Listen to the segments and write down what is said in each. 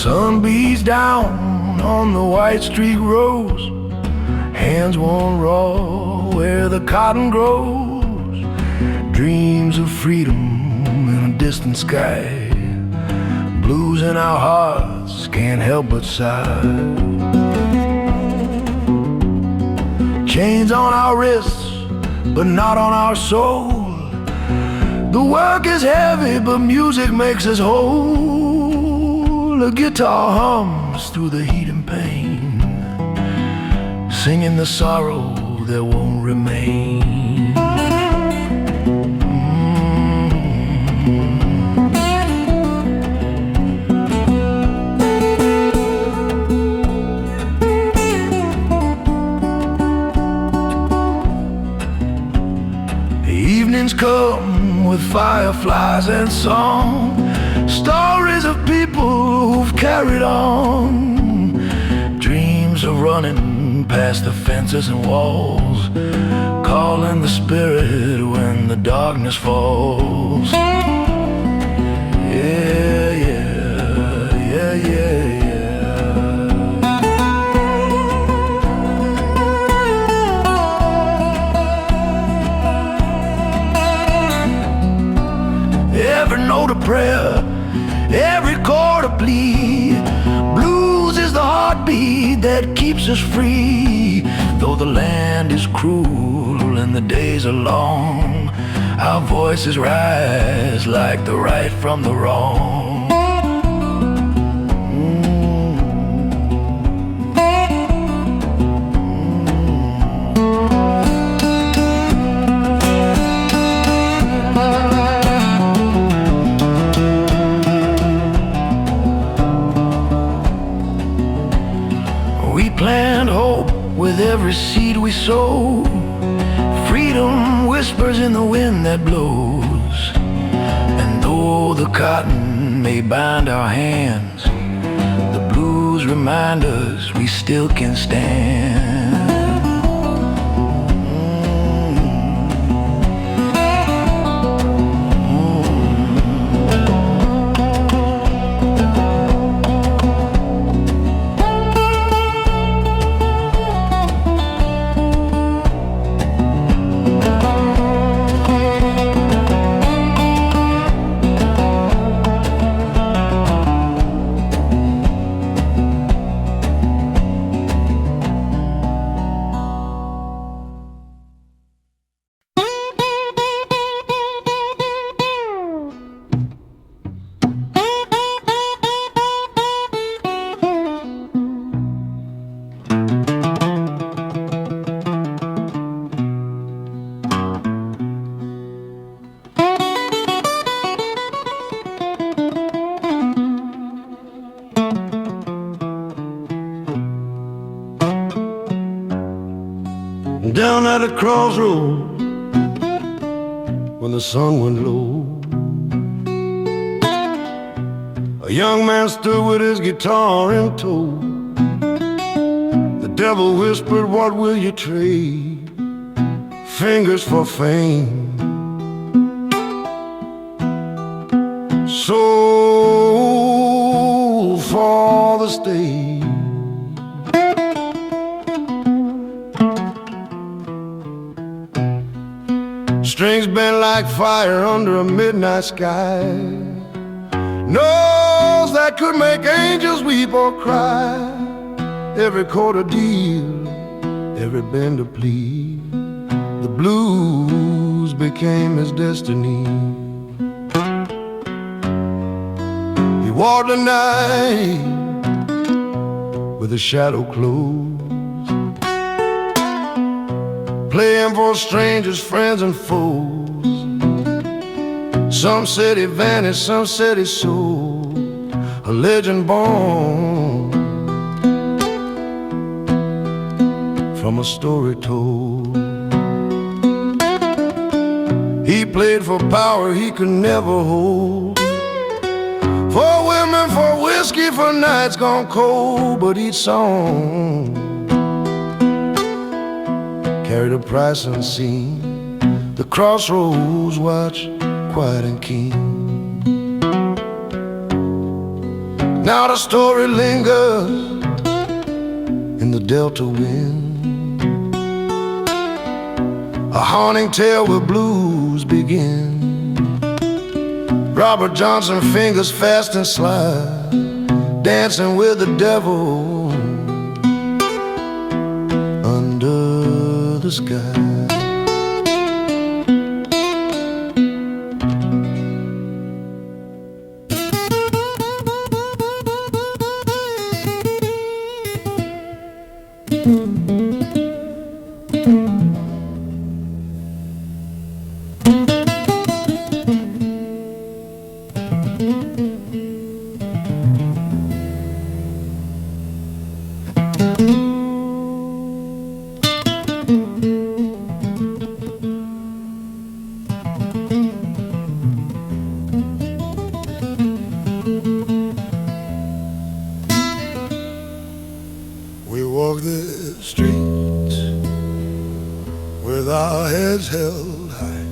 Sun beats down on the white streak rose. Hands worn raw where the cotton grows. Dreams of freedom in a distant sky. Blues in our hearts can't help but sigh. Chains on our wrists, but not on our soul. The work is heavy, but music makes us whole. The guitar hums through the heat and pain, singing the sorrow that won't remain. Evenings come with fireflies and song, stories of people who've carried on, dreams of running past the fences and walls, calling the spirit when the darkness falls. Yeah, yeah, yeah, yeah. Every note a prayer, every chord a plea. Blues is the heartbeat that keeps us free. Though the land is cruel and the days are long, our voices rise like the right from the wrong. We plant hope with every seed we sow. Freedom whispers in the wind that blows. And though the cotton may bind our hands, the blues remind us we still can stand. Down at a crossroad, when the sun went low, a young man stood with his guitar in tow. The devil whispered, what will you trade? Fingers for fame, soul for the stage. Strings bent like fire under a midnight sky. Notes that could make angels weep or cry. Every chord a deal, every bend a plea. The blues became his destiny. He walked the night with a shadow close, playing for strangers, friends, and foes. Some said he vanished, some said he sold, a legend born from a story told. He played for power he could never hold, for women, for whiskey, for nights gone cold. But each song carried a price unseen. The crossroads watch quiet and keen. Now the story lingers in the delta wind, a haunting tale where blues begin. Robert Johnson fingers fast and sly, dancing with the devil under the sky. We walk the streets with our heads held high,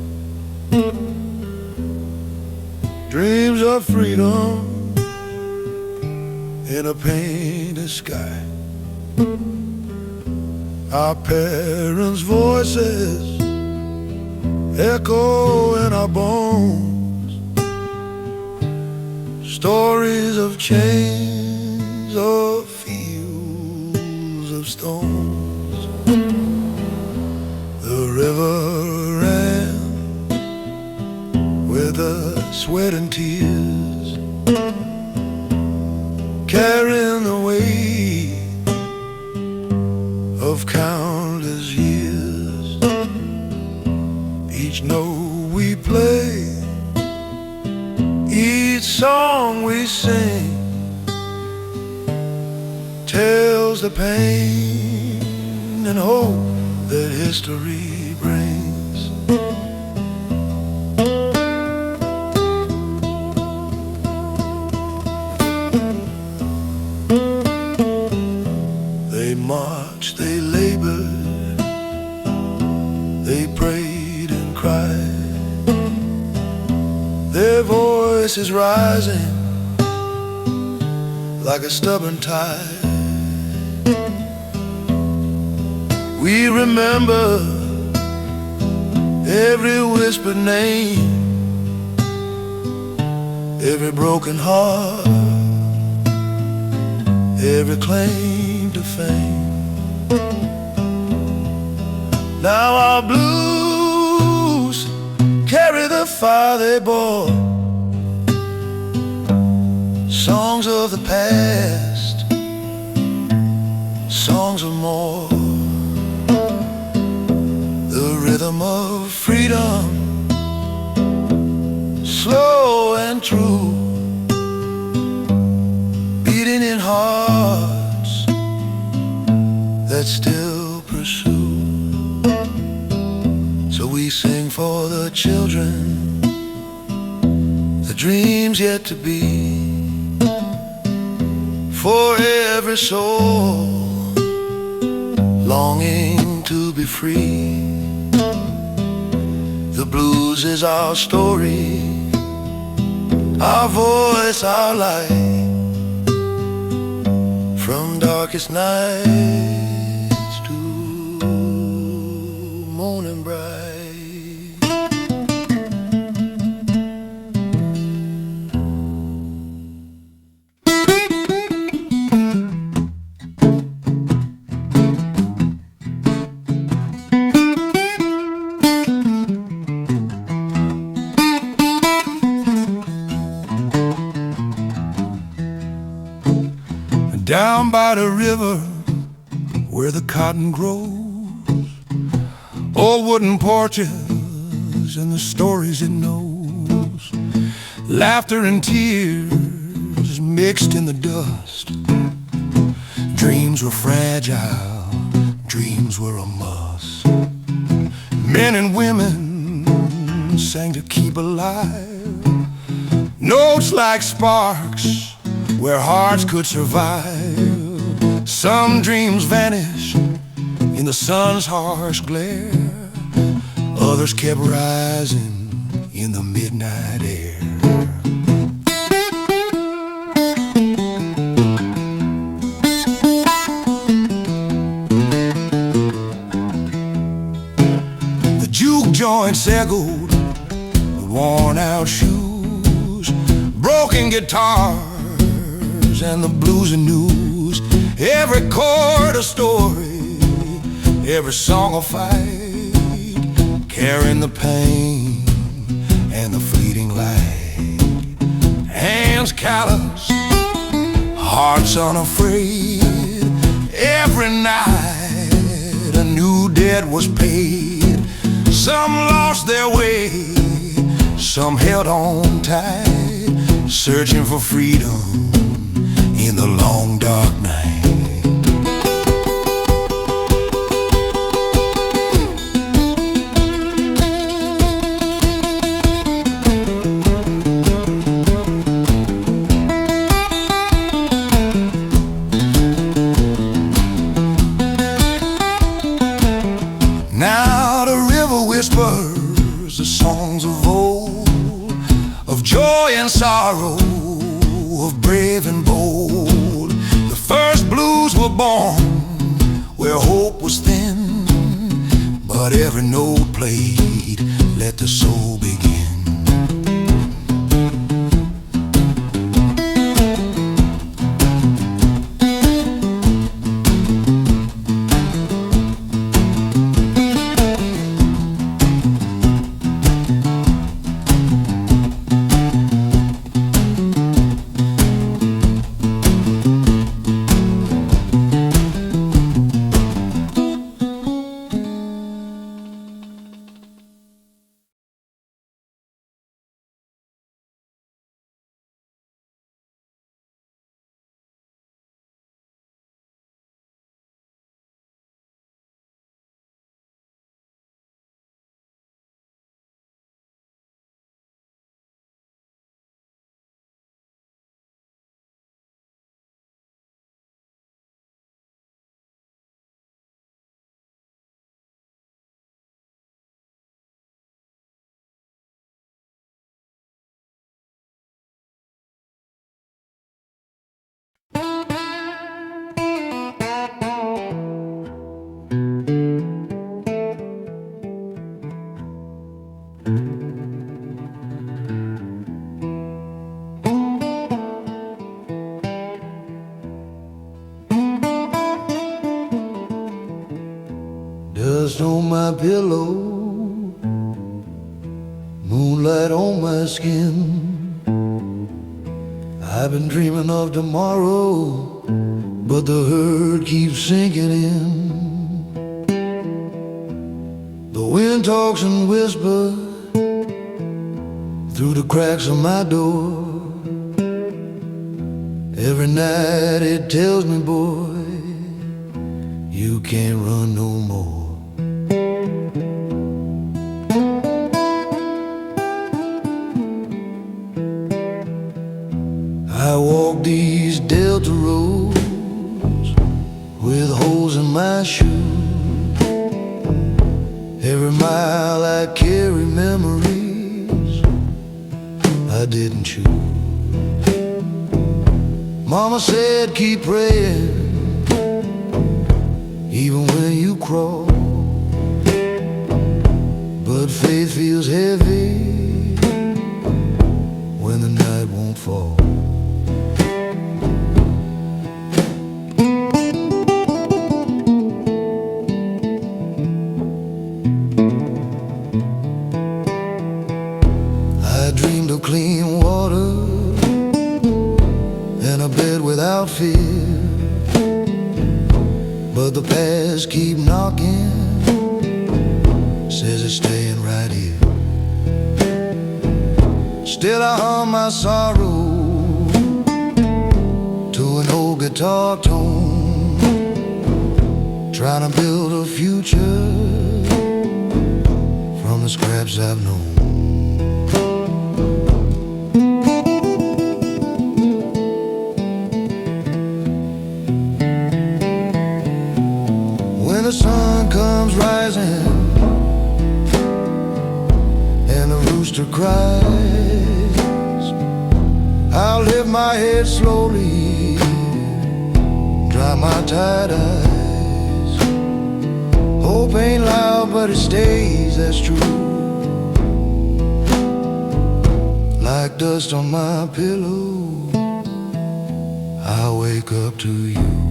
dreams of freedom in a painted sky. Our parents' voices echo in our bones, stories of chains, of fields of stones. The river ran with the sweat and tears, carrying the weight of countless years. Each note we play, each song we sing, tells the pain and hope that history brings. They marched, they labored, they prayed and cried, their voices rising like a stubborn tide. We remember every whispered name, every broken heart, every claim to fame. Now our blues carry the fire they bore, songs of the past, songs of more. The rhythm of freedom, slow and true, beating in hearts that still pursue. So we sing for the children, the dreams yet to be, for every soul longing to be free. The blues is our story, our voice, our light, from darkest nights to morning bright. Down by the river where the cotton grows, old wooden porches and the stories it knows, laughter and tears mixed in the dust. Dreams were fragile, dreams were a must. Men and women sang to keep alive, notes like sparks where hearts could survive. Some dreams vanished in the sun's harsh glare, others kept rising in the midnight air. mangled, worn out shoes, broken guitars, and the blues and news. Every chord a story, every song a fight, carrying the pain and the fleeting light. Hands callous, hearts unafraid. Every night a new debt was paid. Some lost their way, some held on tight, searching for freedom in the long dark night. Now the river whispers the songs of old, of joy and sorrow, of brave and bold. The first blues were born where hope was thin, but every note played let the soul begin. Dust on my pillow, moonlight on my skin. I've been dreaming of tomorrow, but the hurt keeps sinking in. The wind talks and whispers through the cracks of my door. Every night it tells me, boy, you can't run no more. I walk these Delta roads with holes in my shoes. Every mile I carry memories I didn't choose. Mama said keep praying even when you crawl, but faith feels heavy when the night won't fall. I dreamed of clean water and a bed without fear, but the past keep knocking, says it's staying right here. Still I hum my sorrow to an old guitar tone, trying to build a future from the scraps I've known. When the sun comes rising and the rooster cries, I'll lift my head slowly, dry my tired eyes. Hope ain't loud, but it stays, that's true. like dust on my pillow, I wake up to you.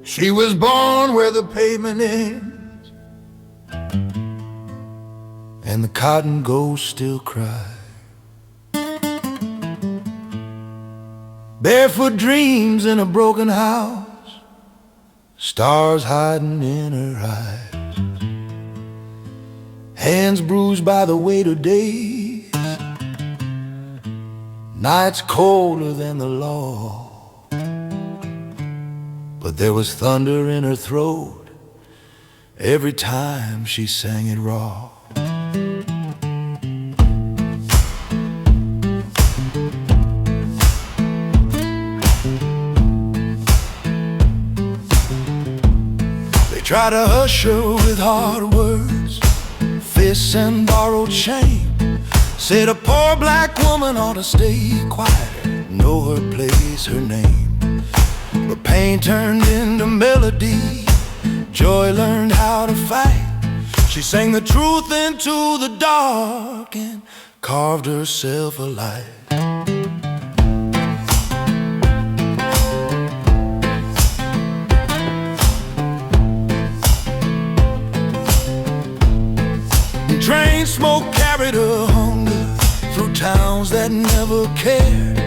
She was born where the pavement ends and the cotton ghosts still cry. Barefoot dreams in a broken house, stars hiding in her eyes. Hands bruised by the weight of days, nights colder than the law. But there was thunder in her throat every time she sang it raw. They tried to hush her with hard words, fists and borrowed shame. Said a poor black woman ought to stay quiet, know her place, her name. But pain turned into melody, joy learned how to fight. She sang the truth into the dark and carved herself a light. Train smoke carried her hunger through towns that never cared.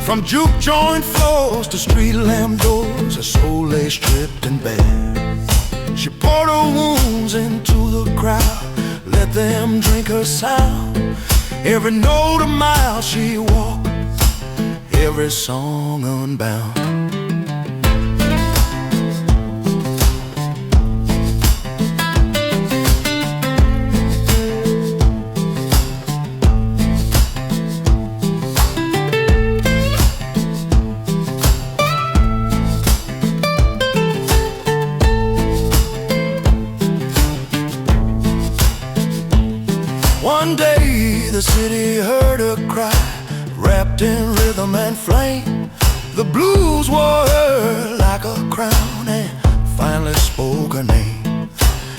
From juke joint floors to street lamp doors, her soul lay stripped and bare. She poured her wounds into the crowd, let them drink her sound. Every note a mile she walked, every song unbound. One day the city heard her cry, wrapped in rhythm and flame. The blues wore her like a crown and finally spoke her name.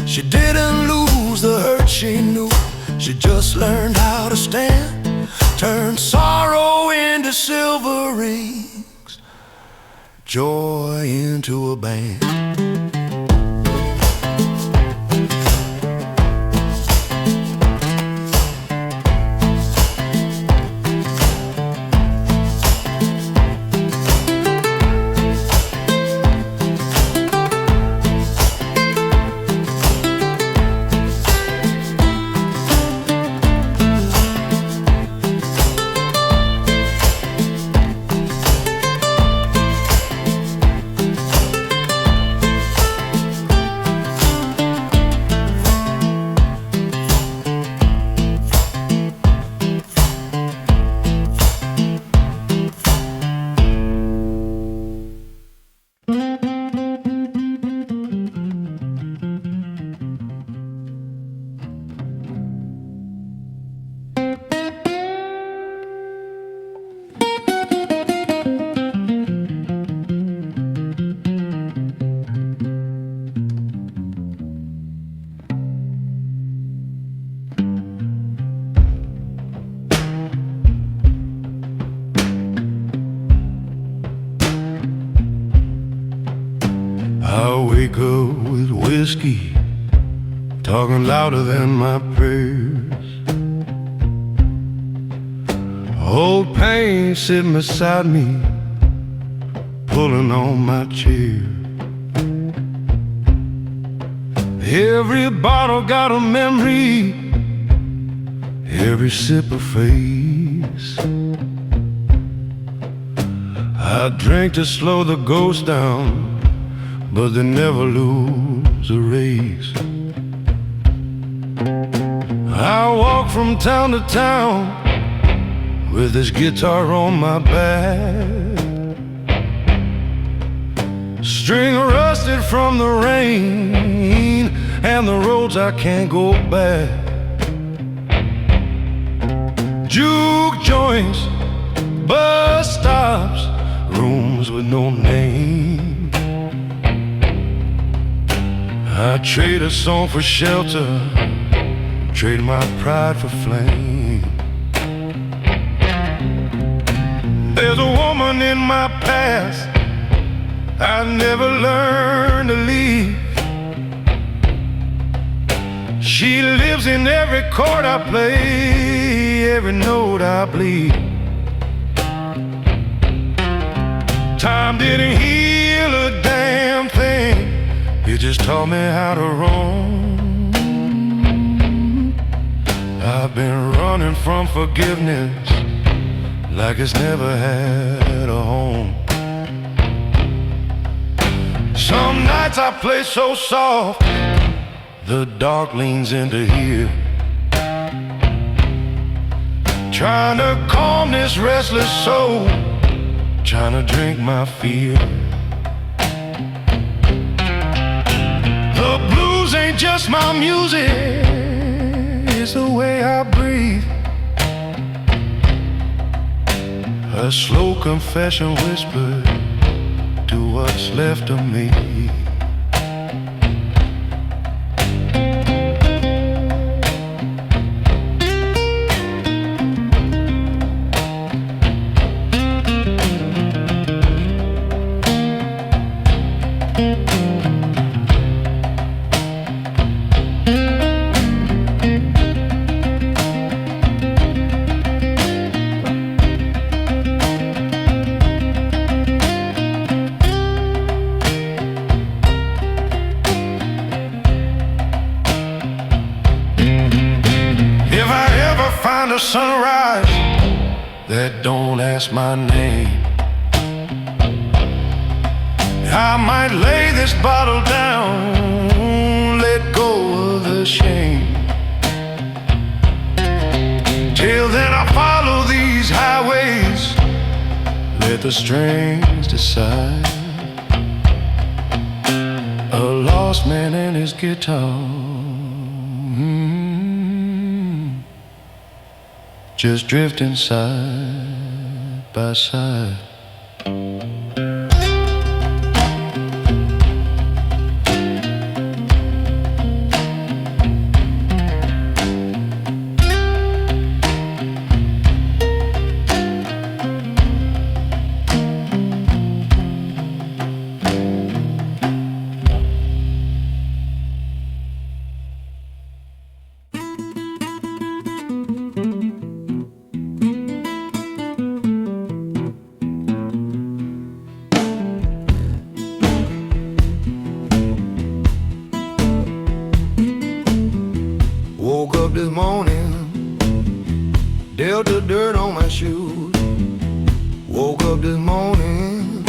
She didn't lose the hurt she knew, she just learned how to stand. Turned sorrow into silver rings, joy into a band. I wake up with whiskey talking louder than my prayers. Old pain sitting beside me, pulling on my chair. Every bottle got a memory, every sip a face. I drink to slow the ghost down, but they never lose a race. I walk from town to town with this guitar on my back, string rusted from the rain and the roads I can't go back. Juke joints, bus stops, rooms with no name. I trade a song for shelter, trade my pride for flame. There's a woman in my past I never learned to leave. She lives in every chord I play, every note I bleed. Time didn't heal a damn thing, it just taught me how to roam. I've been running from forgiveness like it's never had a home. Some nights I play so soft, the dark leans into here, trying to calm this restless soul, trying to drink my fear. The blues ain't just my music, it's the way I breathe. A slow confession whispered to what's left of me. A sunrise that don't ask my name, I might lay this bottle down, let go of the shame. Till then I follow these highways, let the strings decide. A lost man and his guitar, just drifting side by side. Woke up this morning, dealt the dirt on my shoes. Woke up this morning,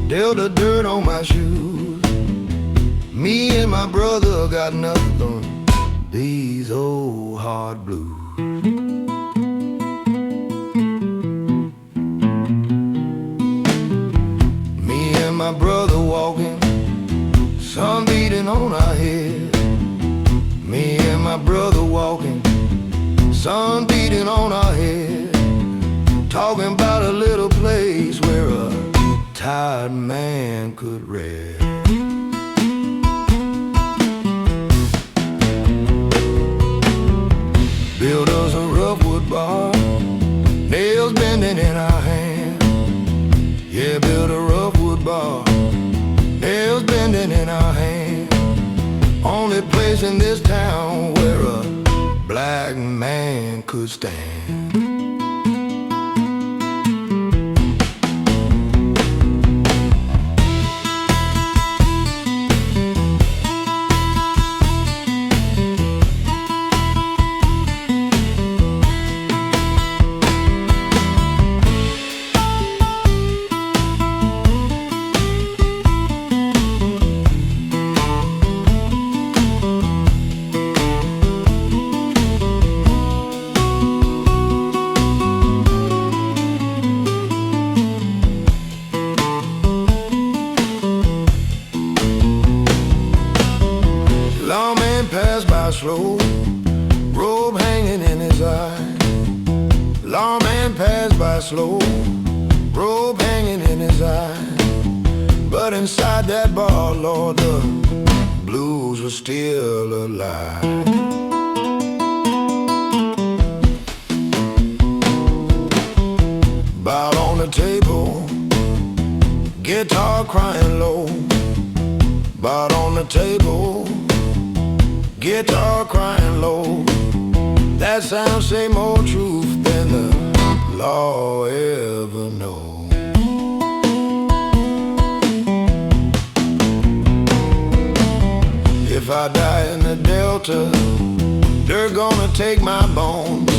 dealt the dirt on my shoes. Me and my brother got nothing, these old hard blues. Me and my brother walking, sun beating on our head. Me and my brother walking, sun beating on our head, talking about a little place where a tired man could rest. Built us a rough wood bar, nails bending in our hand. Yeah, built a rough wood bar, nails bending in our hand. Only place in this town where a black man could stand. slow, robe hanging in his eye. Lawman passed by slow, robe hanging in his eye. But inside that bar, Lord, the blues were still alive. Bowed on the table, guitar crying low. Bowed on the table, guitar crying low. That sound say more truth than the law ever know. If I die in the Delta, they're gonna take my bones.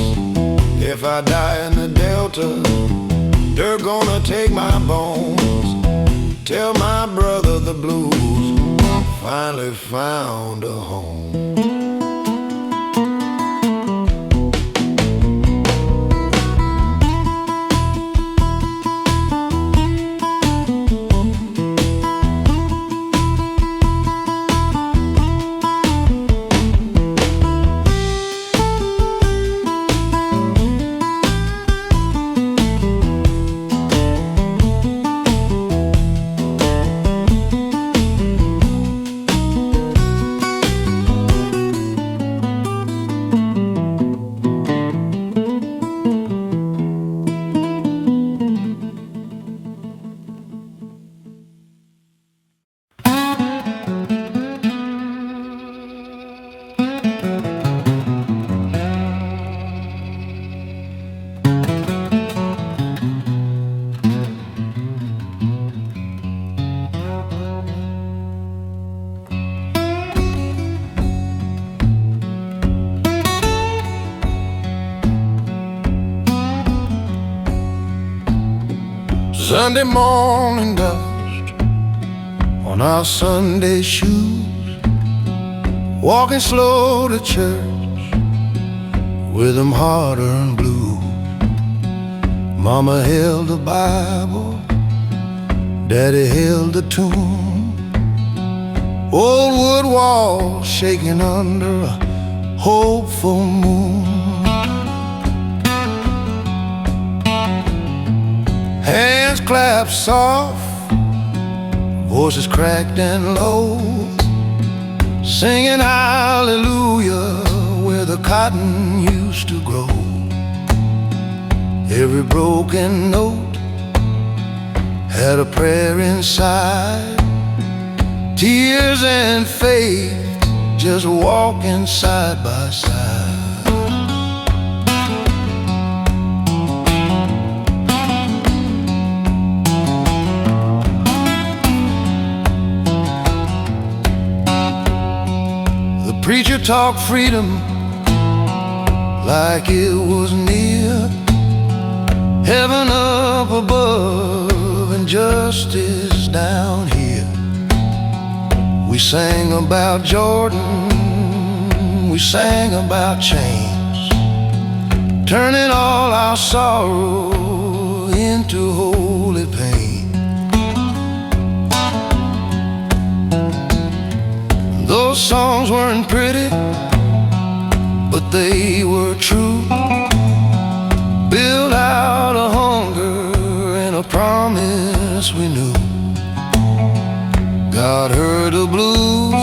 If I die in the Delta, they're gonna take my bones. Tell my brother the blues finally found a home. Sunday morning dust on our Sunday shoes, walking slow to church with them hard-earned blues. Mama held the Bible, Daddy held the tune. Old wood walls shaking under a hopeful moon. Hands clapped soft, voices cracked and low, singing hallelujah where the cotton used to grow. Every broken note had a prayer inside, tears and faith just walking side by side. Preacher talked freedom like it was near, heaven up above and justice down here. We sang about Jordan, we sang about chains, turning all our sorrow into holy pain. Those songs weren't pretty, but they were true. Built out a hunger and a promise we knew. God heard the blues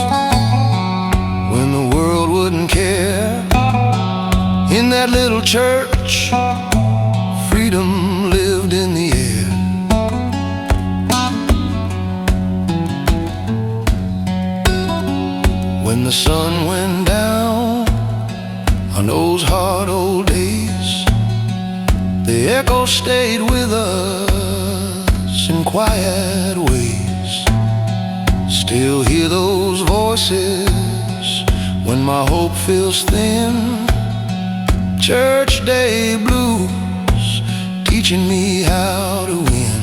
when the world wouldn't care. In that little church, freedom lived in the air. When the sun went down on those hard old days, the echo stayed with us in quiet ways. Still hear those voices when my hope feels thin. Church day blues teaching me how to win.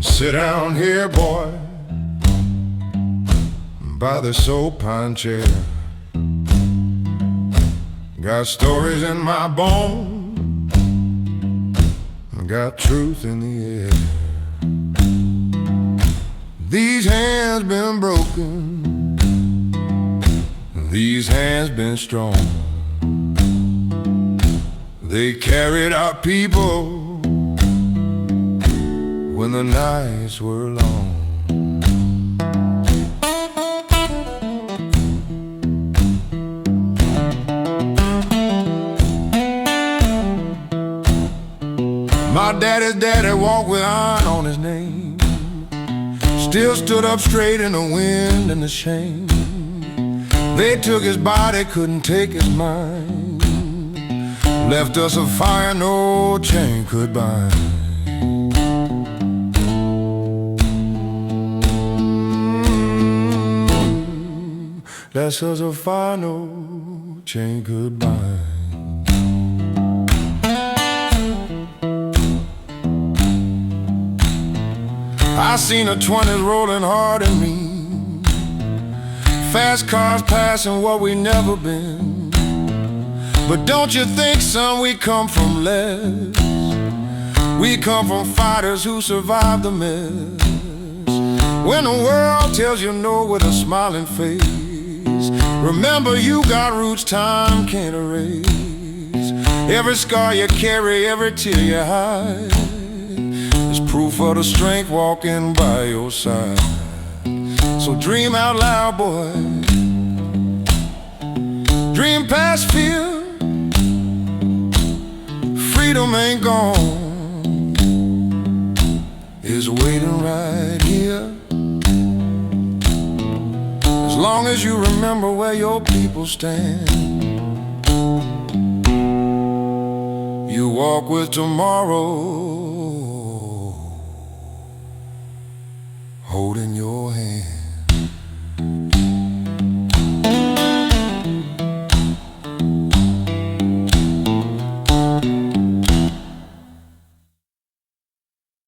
Sit down here, boy, by the soap pine chair. Got stories in my bones, got truth in the air. These hands been broken, these hands been strong. They carried our people when the nights were long. My daddy's daddy walked with iron on his name, still stood up straight in the wind and the shame. They took his body, couldn't take his mind, left us a fire no chain could bind. Left us a fire no chain could bind. I seen the 20s rolling hard in me, fast cars passing what we never been. But don't you think, son, we come from less? We come from fighters who survived the mess. When the world tells you no with a smiling face, remember you got roots time can't erase. Every scar you carry, every tear you hide, is proof of the strength walking by your side. So dream out loud, boy, dream past fear. Freedom ain't gone, it's waiting right here. As long as you remember where your people stand, you walk with tomorrow holding your hand.